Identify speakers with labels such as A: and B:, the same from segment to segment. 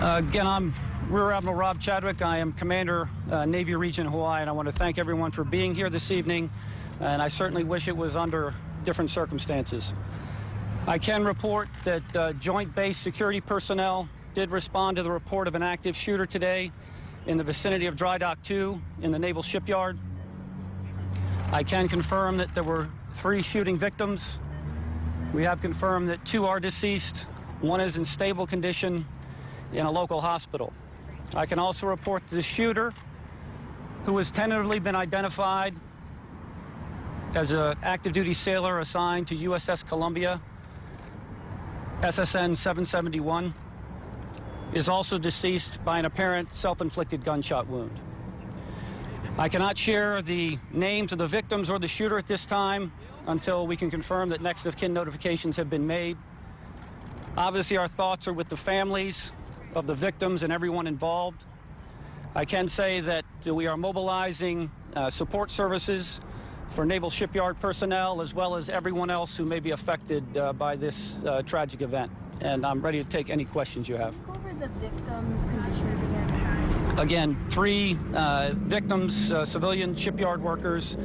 A: Again, I'm Rear Admiral Rob Chadwick. I am Commander, Navy Region Hawaii, and I want to thank everyone for being here this evening, and I certainly wish it was under different circumstances. I can report that Joint Base security personnel did respond to the report of an active shooter today in the vicinity of Dry Dock 2 in the Naval Shipyard. I can confirm that there were 3 shooting victims. We have confirmed that 2 are deceased. 1 is in stable condition in a local hospital. I can also report the shooter, who has tentatively been identified as an active duty sailor assigned to USS Columbia, SSN 771, is also deceased by an apparent self-inflicted gunshot wound. I cannot share the names of the victims or the shooter at this time until we can confirm that next of kin notifications have been made. Obviously, our thoughts are with the families of the victims and everyone involved. I can say that we are mobilizing support services for Naval Shipyard personnel as well as everyone else who may be affected by this tragic event. And I'm ready to take any questions you have.
B: Go over the victims' conditions again.
A: Again, 3 victims, civilian shipyard workers.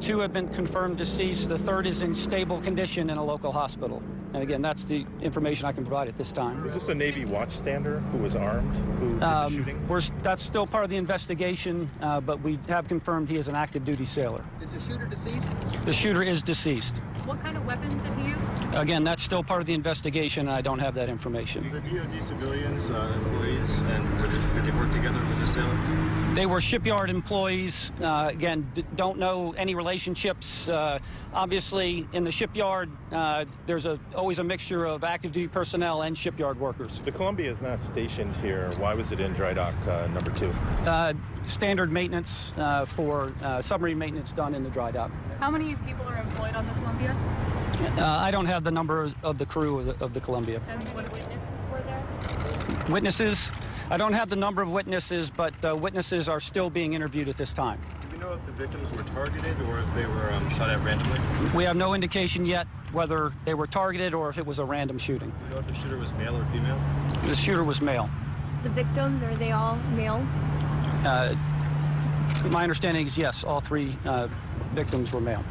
A: 2 have been confirmed deceased. The 3rd is in stable condition in a local hospital. And again, that's the information I can provide at this time.
C: Was this a Navy watchstander who was armed, who did the shooting?
A: That's still part of the investigation, but we have confirmed he is an active duty sailor.
D: Is the shooter deceased?
A: The shooter is deceased.
E: What kind of weapons did he use?
A: Again, that's still part of the investigation, and I don't have that information.
F: The DoD civilians, employees, and did they work together with the sailor?
A: They were shipyard employees. Again, don't know any relationships. Obviously, in the shipyard, there's always a mixture of active duty personnel and shipyard workers.
C: The Columbia is not stationed here. Why was it in dry dock number 2?
A: Standard maintenance for submarine maintenance done in the dry dock.
E: How many people are employed on the Columbia?
A: I don't have the number of the crew of the Columbia.
E: And what witnesses were there?
A: Witnesses? I don't have the number of witnesses, but witnesses are still being interviewed at this time.
F: Do you know if the victims were targeted or if they were shot at randomly?
A: We have no indication yet whether they were targeted or if it was a random shooting.
F: Do you know if the shooter was male or female?
A: The shooter was male.
B: The victims, are they all males?
A: My understanding is yes, all 3 victims were male.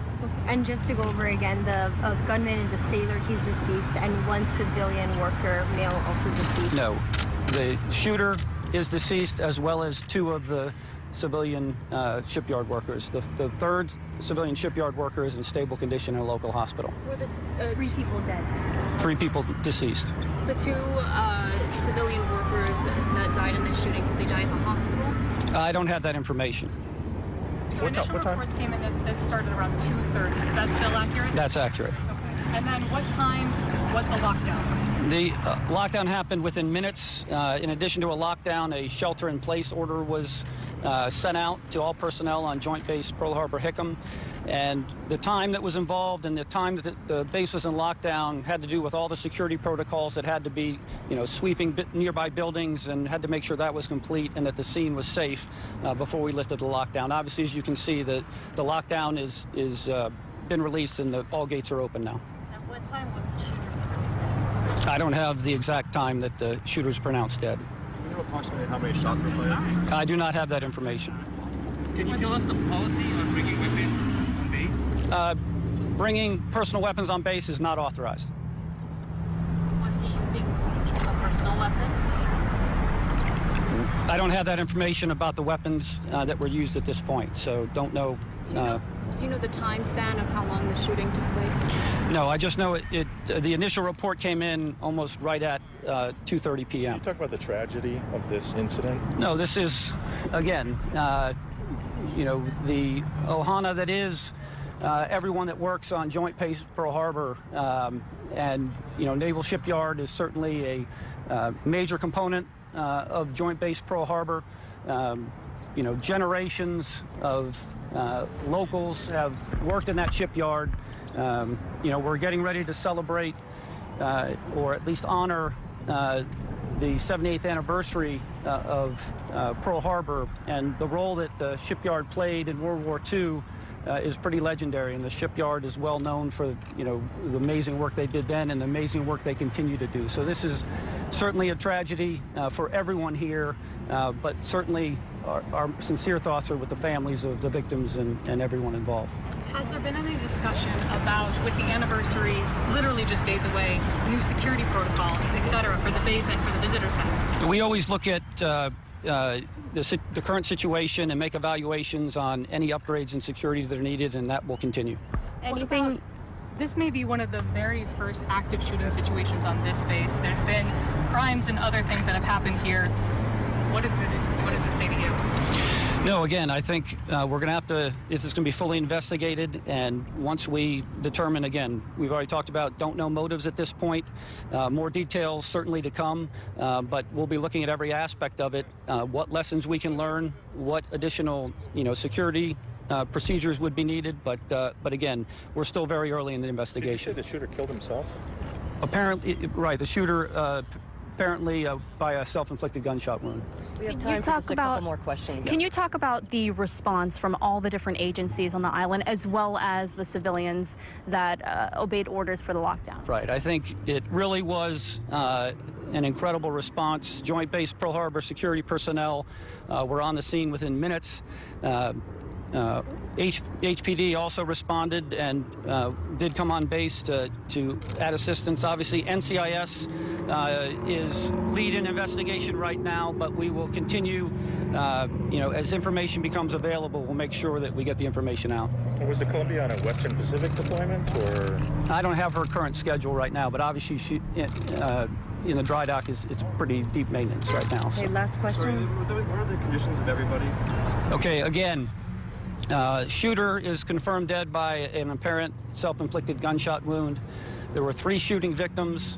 B: And just to go over again, the gunman is a sailor, he's deceased, and 1 civilian worker, male, also deceased.
A: No, the shooter is deceased as well as 2 of the civilian shipyard workers. The 3rd civilian shipyard worker is in stable condition in a local hospital.
E: Were the
B: 3 people dead.
A: 3 people deceased.
E: The 2 civilian workers that died in the shooting, did they die at the hospital?
A: I don't have that information.
E: So initial reports came in that this started around 2:30. Is that still accurate?
A: That's accurate.
E: Okay. And then what time was the lockdown?
A: The lockdown happened within minutes. In addition to a lockdown, a shelter-in-place order was sent out to all personnel on Joint Base Pearl Harbor Hickam. And the time that was involved and the time that the base was in lockdown had to do with all the security protocols that had to be, sweeping nearby buildings and had to make sure that was complete and that the scene was safe before we lifted the lockdown. Obviously, as you can see, the lockdown is been released and all gates are open now.
E: At what time was the shooter pronounced dead?
A: I don't have the exact time that the shooter was pronounced dead.
F: Do you know approximately how many shots were fired?
A: I do not have that information.
D: Can you tell us the policy on bringing weapons on base?
A: Bringing personal weapons on base is not authorized.
E: Was he using a personal weapon?
A: I don't have that information about the weapons that were used at this point, so don't know.
E: Do you know the time span of how long the shooting took place?
A: No, I just know the initial report came in almost right at 2:30 p.m.
C: Can you talk about the tragedy of this incident?
A: No, this is, again, the ohana that is everyone that works on Joint Base Pearl Harbor, and Naval Shipyard is certainly a major component of Joint Base Pearl Harbor. Generations of locals have worked in that shipyard. We're getting ready to celebrate or at least honor the 78th anniversary of Pearl Harbor and the role that the shipyard played in World War II is pretty legendary, and the shipyard is well known for, you know, the amazing work they did then and the amazing work they continue to do. So this is certainly a tragedy for everyone here, but certainly our sincere thoughts are with the families of the victims and everyone involved.
G: Has there been any discussion about, with the anniversary literally just days away, new security protocols, et cetera, for the base and for the visitor center?
A: We always look at the current situation and make evaluations on any upgrades in security that are needed, and that will continue.
G: Anything? This may be one of the very first active shooting situations on this base. There's been crimes and other things that have happened here. What does this say to you?
A: No, again, I think we're going to have to, this is going to be fully investigated, and once we determine, again, we've already talked about don't know motives at this point, more details certainly to come, but we'll be looking at every aspect of it, what lessons we can learn, what additional, you know, security procedures would be needed, but again, we're still very early in the investigation.
C: Did you say the shooter killed himself?
A: Apparently, right, the shooter apparently by a self-inflicted gunshot wound.
H: We have time for just a couple more questions.
I: Can you talk about the response from all the different agencies on the island, as well as the civilians that obeyed orders for the lockdown?
A: Right. I think it really was an incredible response. Joint Base Pearl Harbor security personnel were on the scene within minutes. HPD also responded and did come on base to add assistance. Obviously, NCIS is lead in investigation right now, but we will continue, you know, as information becomes available, we'll make sure that we get the information out.
C: Was the Columbia on a Western Pacific deployment, or?
A: I don't have her current schedule right now, but obviously she, in the dry dock, it's pretty deep maintenance right now. So.
B: Okay, last question.
F: What are the conditions of everybody?
A: Okay, again, shooter is confirmed dead by an apparent self-inflicted gunshot wound. There were 3 shooting victims.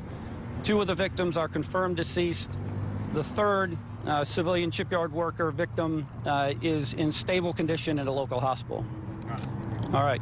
A: 2 of the victims are confirmed deceased. The third civilian shipyard worker victim is in stable condition at a local hospital. All right.